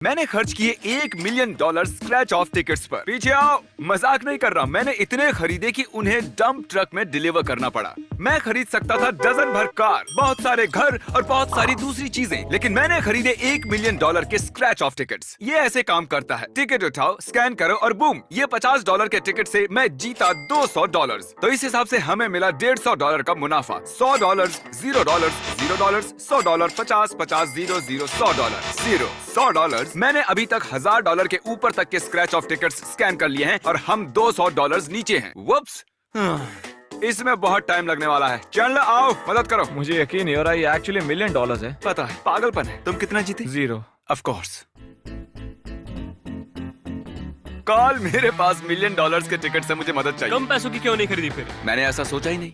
मैंने खर्च किए $1 मिलियन स्क्रैच ऑफ टिकट्स पर। पीछे आओ, मजाक नहीं कर रहा। मैंने इतने खरीदे कि उन्हें डंप ट्रक में डिलीवर करना पड़ा। मैं खरीद सकता था डजन भर कार, बहुत सारे घर और बहुत सारी दूसरी चीजें, लेकिन मैंने खरीदे $1 मिलियन के स्क्रैच ऑफ टिकट्स। ये ऐसे काम करता है। टिकट उठाओ, स्कैन करो और बूम, ये $50 के टिकट से मैं जीता $200। तो इस हिसाब से हमें मिला $150 का मुनाफा। $100, $0, $0, $100, 50, 50, 0, 0, $100, 0, $100। मैंने अभी तक $1000 के ऊपर तक के स्क्रैच ऑफ टिकट्स स्कैन कर लिए हैं और हम $200 नीचे हैं। वुप्स, इसमें बहुत टाइम लगने वाला है। चैंडलर आओ, मदद करो। मुझे यकीन नहीं हो रहा, ये एक्चुअली $1 मिलियन है। पता है, पागलपन है। तुम कितना जीते? 0। Of course. कॉल, मेरे पास $1 मिलियन के टिकट से मुझे मदद चाहिए। कम पैसों की क्यों नहीं खरीदी फिर? मैंने ऐसा सोचा ही नहीं।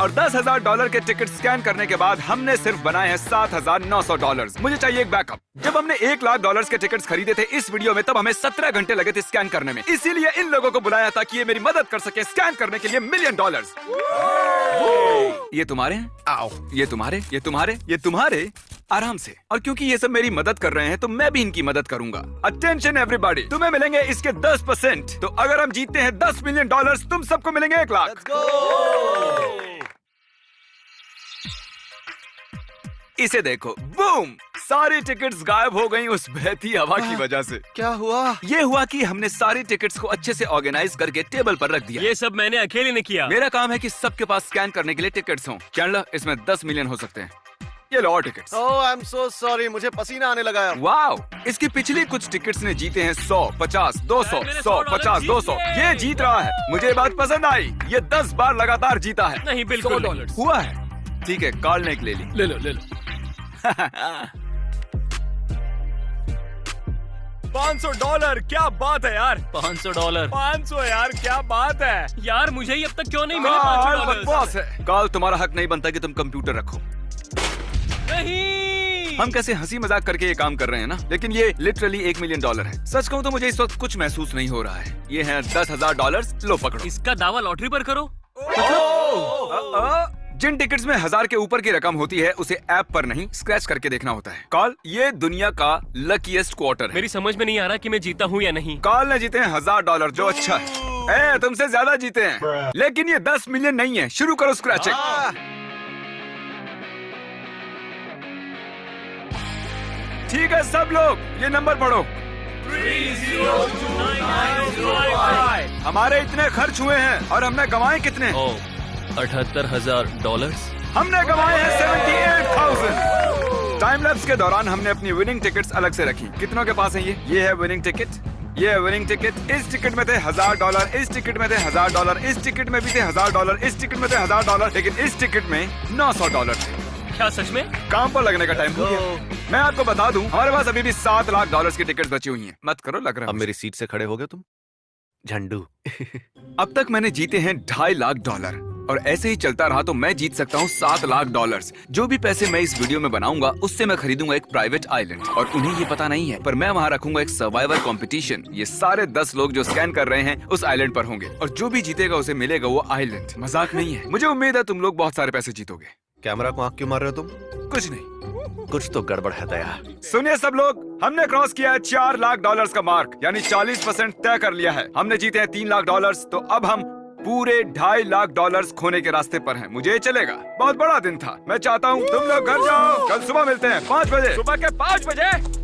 और $10,000 के टिकट स्कैन करने के बाद हमने सिर्फ बनाए हैं $7,900। मुझे चाहिए एक बैकअप। जब हमने $1 लाख के टिकट्स खरीदे थे इस वीडियो में, तब हमें 17 घंटे लगे थे स्कैन करने में। इसीलिए इन लोगों को बुलाया था कि ये मेरी मदद कर सके स्कैन करने के लिए $1 मिलियन। ये तुम्हारे हैं? आओ, ये तुम्हारे, ये तुम्हारे, ये तुम्हारे। आराम से। और क्योंकि ये सब मेरी मदद कर रहे हैं तो मैं भी इनकी मदद करूंगा। अटेंशन एवरीबॉडी, तुम्हें मिलेंगे इसके 10%। तो अगर हम जीतते हैं $10 मिलियन, तुम सबको मिलेंगे 1 लाख। इसे देखो, बूम, सारी टिकट्स गायब हो गई उस बहती हवा की वजह से। क्या हुआ? ये हुआ कि हमने सारी टिकट्स को अच्छे से ऑर्गेनाइज करके टेबल पर रख दिया। ये सब मैंने अकेले ने किया। मेरा काम है कि सबके पास स्कैन करने के लिए टिकट्स हों। चैंडलर, इसमें 10 मिलियन हो सकते हैं। ये लो और tickets. Oh, I am so sorry, मुझे पसीना आने लगा है। वाओ, इसकी पिछली कुछ टिकट्स ने जीते हैं 100, 50, 200, 100, 50, 200। ये जीत रहा है। मुझे ये बात पसंद आई। ये 10 बार लगातार जीता है। नहीं, बिल्कुल $100 हुआ है। ठीक है, कॉल ने एक ले ली। ले लो, ले लो। $500, क्या बात है यार। $500। 500 यार, क्या बात है यार, मुझे ही अब तक क्यों नहीं मिले काल। $500? बकवास है काल, तुम्हारा हक नहीं बनता कि तुम कंप्यूटर रखो। नहीं। हम कैसे हंसी मजाक करके ये काम कर रहे हैं ना, लेकिन ये लिटरली $1 मिलियन है। सच कहूँ तो मुझे इस वक्त कुछ महसूस नहीं हो रहा है। ये है $10,000। लो पकड़ो। इसका दावा लॉटरी पर करो। जिन टिकट्स में 1000 के ऊपर की रकम होती है उसे ऐप पर नहीं, स्क्रैच करके देखना होता है। कॉल, ये दुनिया का लकीएस्ट क्वार्टर है। मेरी समझ में नहीं आ रहा कि मैं जीता हूँ या नहीं। कॉल ने जीते हैं $1000, जो अच्छा है। तुमसे ज्यादा जीते हैं, लेकिन ये 10 मिलियन नहीं है। शुरू करो स्क्रैचिंग। ठीक है सब लोग, ये नंबर पढ़ो। 30295। हमारे इतने खर्च हुए हैं और हमने कमाए कितने? $78,000। हमने कमाए हैं 78,000। टाइम लैप्स के दौरान हमने अपनी विनिंग टिकट्स अलग से रखी। कितनों के पास है ये है विनिंग टिकट, ये है विनिंग टिकट। इस टिकट में थे $1000, इस टिकट में थे $1000, इस टिकट में भी थे $1000, इस टिकट में थे $1000, लेकिन इस टिकट में $900 थे। क्या सच में? काम पर लगने का टाइम हो गया। मैं आपको बता दूं, हमारे पास अभी भी $7 लाख की टिकट्स बची हुई हैं। मत करो, लग रहा है। अब मेरी सीट से खड़े हो गए तुम, झंडू। अब तक मैंने जीते हैं $2.5 लाख और ऐसे ही चलता रहा तो मैं जीत सकता हूँ $7 लाख। जो भी पैसे मैं इस वीडियो में बनाऊंगा उससे मैं खरीदूंगा एक प्राइवेट आइलैंड, और उन्हें ये पता नहीं है, पर मैं वहाँ रखूंगा एक सर्वाइवल कंपटीशन। ये सारे 10 लोग जो स्कैन कर रहे हैं उस आइलैंड पर होंगे, और जो भी जीतेगा उसे मिलेगा वो आइलैंड। मजाक नहीं है। मुझे उम्मीद है तुम लोग बहुत सारे पैसे जीतोगे। कैमरा को आंख क्यों मार रहे हो तुम? कुछ नहीं। कुछ तो गड़बड़ है दया। सुनिए सब लोग, हमने क्रॉस किया है $4 लाख का मार्क, यानी 40% तय कर लिया है। हमने जीते हैं $3 लाख, तो अब हम पूरे $2.5 लाख खोने के रास्ते पर हैं। मुझे चलेगा। बहुत बड़ा दिन था। मैं चाहता हूँ तुम लोग घर जाओ। कल सुबह मिलते हैं 5 बजे। सुबह के 5 बजे?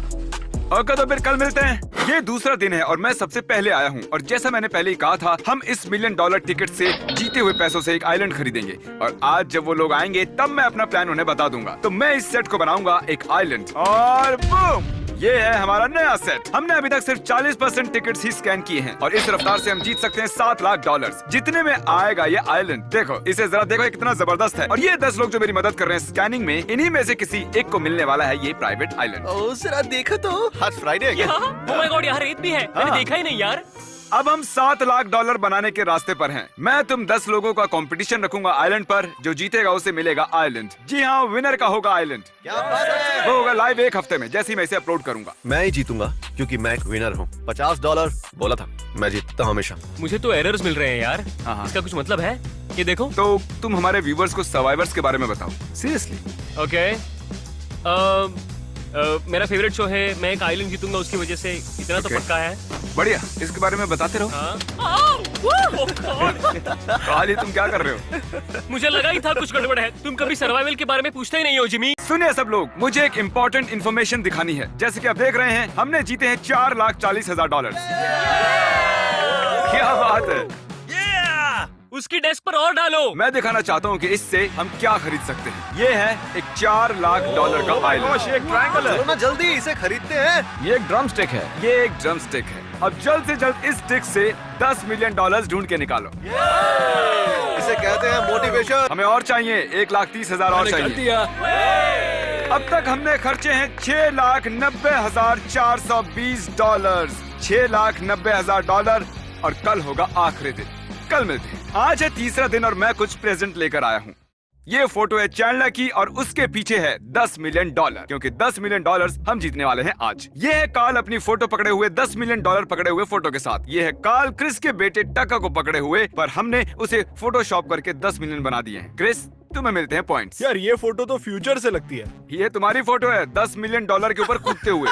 ओके, तो फिर कल मिलते हैं। ये दूसरा दिन है और मैं सबसे पहले आया हूँ, और जैसा मैंने पहले ही कहा था, हम इस $1 मिलियन टिकट से जीते हुए पैसों से एक आइलैंड खरीदेंगे। और आज जब वो लोग आएंगे तब मैं अपना प्लान उन्हें बता दूंगा। तो मैं इस सेट को बनाऊंगा एक आइलैंड, और बूम, ये है हमारा नया सेट। हमने अभी तक सिर्फ 40% टिकट्स ही स्कैन किए हैं, और इस रफ्तार से हम जीत सकते हैं $7 लाख। जितने में आएगा ये आइलैंड। देखो इसे जरा देखो, कितना जबरदस्त है। और ये 10 लोग जो मेरी मदद कर रहे हैं स्कैनिंग में, इन्हीं में से किसी एक को मिलने वाला है ये प्राइवेट आइलैंड। ओ जरा देखो तो, आज फ्राइडे है क्या? ओह माय गॉड, यहाँ रेत भी है। मैंने देखा ही नहीं यार। अब हम $7 लाख बनाने के रास्ते पर हैं। मैं तुम 10 लोगों का कंपटीशन रखूंगा आइलैंड पर। जो जीतेगा उसे मिलेगा आइलैंड। जी हाँ, विनर का होगा आइलैंड। क्या बात है? वो होगा लाइव 1 हफ्ते में, जैसे ही मैं इसे अपलोड करूंगा। मैं ही जीतूंगा क्योंकि मैं एक विनर हूँ। $50 बोला था, मैं जीतता हूँ हमेशा। मुझे तो एरर्स मिल रहे हैं यार। हाँ। इसका कुछ मतलब है? ये देखो। तो तुम हमारे व्यूवर्स को सर्वाइवर्स के बारे में बताओ। सीरियसली। ओके, मेरा फेवरेट शो है, मैं एक आइलैंड जीतूंगा उसकी वजह से, इतना तो Okay. पक्का है। बढ़िया, इसके बारे में बताते रहो। हाँ? Oh God! काली, तुम क्या कर रहे हो? मुझे लगा ही था कुछ गड़बड़ है। तुम कभी सर्वाइवल के बारे में पूछते ही नहीं हो जिमी। सुनिए सब लोग, मुझे एक इम्पोर्टेंट इन्फॉर्मेशन दिखानी है। जैसे कि आप देख रहे हैं, हमने जीते हैं $4,40,000। क्या बात है। उसकी डेस्क पर और डालो। मैं दिखाना चाहता हूँ कि इससे हम क्या खरीद सकते हैं। ये है एक $4 लाख का आइलैंड। एक ट्रायंगल है। चलो ना जल्दी इसे खरीदते हैं। ये एक ड्रम स्टिक है। ये एक ड्रम स्टिक है। अब जल्द से जल्द इस स्टिक से $10 मिलियन ढूंढ के निकालो। इसे कहते हैं मोटिवेशन। हमें और चाहिए, 1,30,000 और चाहिए। अब तक हमने खर्चे हैं $6,90,420। $6,90,000 और कल होगा आखिरी दिन। कल मिलते हैं। आज है तीसरा दिन और मैं कुछ प्रेजेंट लेकर आया हूँ। ये फोटो है चैंडलर की और उसके पीछे है $10 मिलियन, क्योंकि $10 मिलियन हम जीतने वाले हैं आज। ये है कार्ल अपनी फोटो पकड़े हुए $10 मिलियन पकड़े हुए फोटो के साथ। ये है कार्ल क्रिस के बेटे टका को पकड़े हुए, पर हमने उसे फोटोशॉप करके 10 मिलियन बना दिए हैं। क्रिस, तुम्हें मिलते हैं पॉइंट्स। यार ये फोटो तो फ्यूचर से लगती है। ये तुम्हारी फोटो है $10 मिलियन के ऊपर कूदते हुए।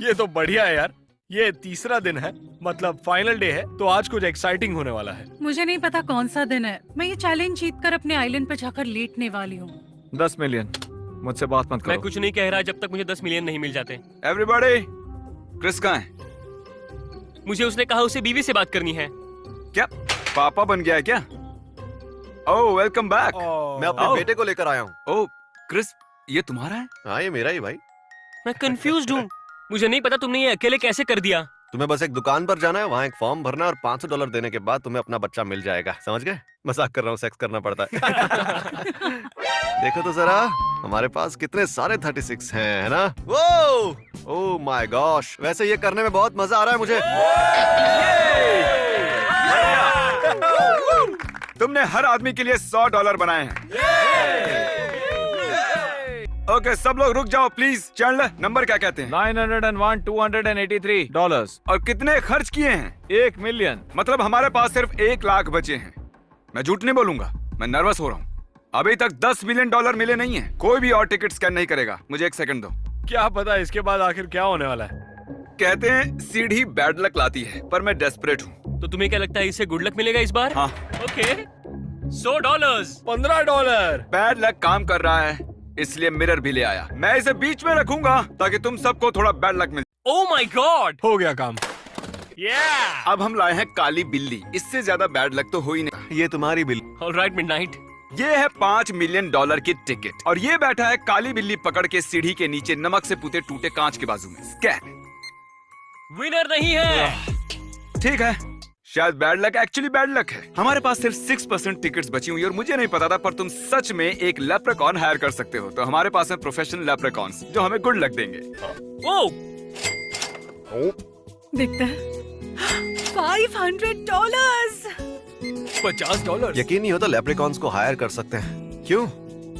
ये तो बढ़िया है यार। ये तीसरा दिन है, मतलब फाइनल डे है, तो आज कुछ एक्साइटिंग होने वाला है। मुझे नहीं पता कौन सा दिन है। मैं ये चैलेंज जीतकर अपने आइलैंड पर जाकर लेटने वाली हूँ। 10 मिलियन। मुझसे बात मत मैं करो। कुछ नहीं कह रहा जब तक मुझे 10 मिलियन नहीं मिल जाते। एवरीबॉडी, क्रिस कहाँ है? मुझे उसने कहा उसे बीवी से बात करनी है। क्या पापा बन गया है क्या? ओह, वेलकम बैक। मैं अपने आओ। बेटे को लेकर आया हूँ। ओह क्रिस, ये तुम्हारा है? हाँ ये मेरा ही भाई। मैं कंफ्यूज्ड हूँ। मुझे नहीं पता तुमने ये अकेले कैसे कर दिया। तुम्हें बस एक दुकान पर जाना है, वहाँ एक फॉर्म भरना है और $500 देने के बाद तुम्हें अपना बच्चा मिल जाएगा। समझ गए? मजाक कर रहा हूँ, सेक्स करना पड़ता है। देखो तो जरा, हमारे पास कितने सारे 36 हैं, है ना? वो ओह माय गॉश, वैसे ये करने में बहुत मजा आ रहा है मुझे। तुमने हर आदमी के लिए $100 बनाए हैं। ओके, सब लोग रुक जाओ प्लीज। चैंडलर, नंबर क्या कहते हैं? 901,283 और कितने खर्च किए हैं? 1 मिलियन। मतलब हमारे पास सिर्फ 1 लाख बचे हैं। मैं झूठ नहीं बोलूंगा, मैं नर्वस हो रहा हूँ। अभी तक $10 मिलियन मिले नहीं है। कोई भी और टिकट स्कैन नहीं करेगा। मुझे 1 सेकंड दो। क्या पता इसके बाद आखिर क्या होने वाला है। कहते हैं सीढ़ी बैड लक लाती है, पर मैं डेस्परेट हूँ। तो तुम्हें क्या लगता है इससे गुड लक मिलेगा इस बार? हाँ। ओके, $100। $15। बैड लक काम कर रहा है, इसलिए मिरर भी ले आया। मैं इसे बीच में रखूंगा ताकि तुम सबको थोड़ा बैड लक मिले। Oh my God! हो गया काम। अब हम लाए हैं काली बिल्ली। इससे ज्यादा बैड लक तो हो ही नहीं। ये तुम्हारी बिल। Alright midnight. ये है $5 मिलियन की टिकट और ये बैठा है काली बिल्ली पकड़ के सीढ़ी के नीचे नमक से पुते टूटे कांच के बाजू में। स्कैन। विनर नहीं है। ठीक है, शायद bad luck actually bad luck है। हमारे पास सिर्फ 6% टिकट्स बची हुई और मुझे नहीं पता था, पर तुम सच में एक लेप्रेकॉन हायर कर सकते हो। तो हमारे पास है प्रोफेशनल लेप्रेकॉन्स जो हमें गुड लक देंगे। ओह, दिखता है $500। $50। यकीन नहीं होता लेप्रिकॉन्स को हायर कर सकते हैं। क्यों?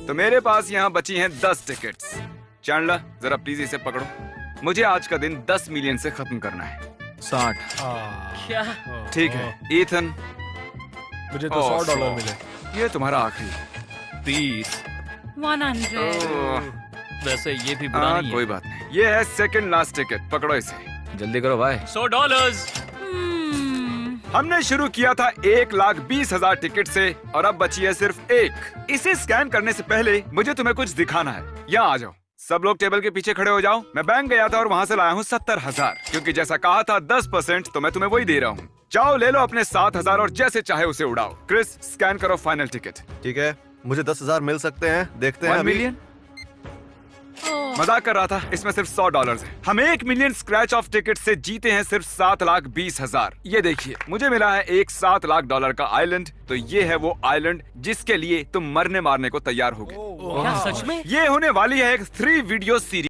तो मेरे पास यहाँ बची हैं 10 टिकट्स। चैंडलर, जरा प्लीज इसे पकड़ो। मुझे आज का दिन 10 मिलियन से खत्म करना है। 60। क्या? ठीक है ईथन, मुझे तो $100 मिले। ये तुम्हारा आखिरी। 30। 100। वैसे ये भी बुरा हाँ, नहीं कोई है। बात नहीं। ये है सेकंड लास्ट टिकट, पकड़ो इसे। जल्दी करो भाई। $100। हमने शुरू किया था 1,20,000 टिकट से और अब बची है सिर्फ 1। इसे स्कैन करने से पहले मुझे तुम्हें कुछ दिखाना है। यहाँ आ जाओ। सब लोग टेबल के पीछे खड़े हो जाओ। मैं बैंक गया था और वहाँ से लाया हूँ 70,000, क्योंकि जैसा कहा था 10%, तो मैं तुम्हें वही दे रहा हूँ। जाओ ले लो अपने 7,000 और जैसे चाहे उसे उड़ाओ। क्रिस, स्कैन करो फाइनल टिकट। ठीक है, मुझे 10,000 मिल सकते हैं। देखते हैं 1 अभी। मिलियन? मजाक कर रहा था, इसमें सिर्फ $100 है। हम 1 मिलियन स्क्रैच ऑफ टिकट से जीते हैं सिर्फ 7,20,000। ये देखिए, मुझे मिला है एक $7 लाख का आइलैंड। तो ये है वो आइलैंड जिसके लिए तुम मरने मारने को तैयार हो गए। क्या सच में? ये होने वाली है एक 3 वीडियो सीरीज।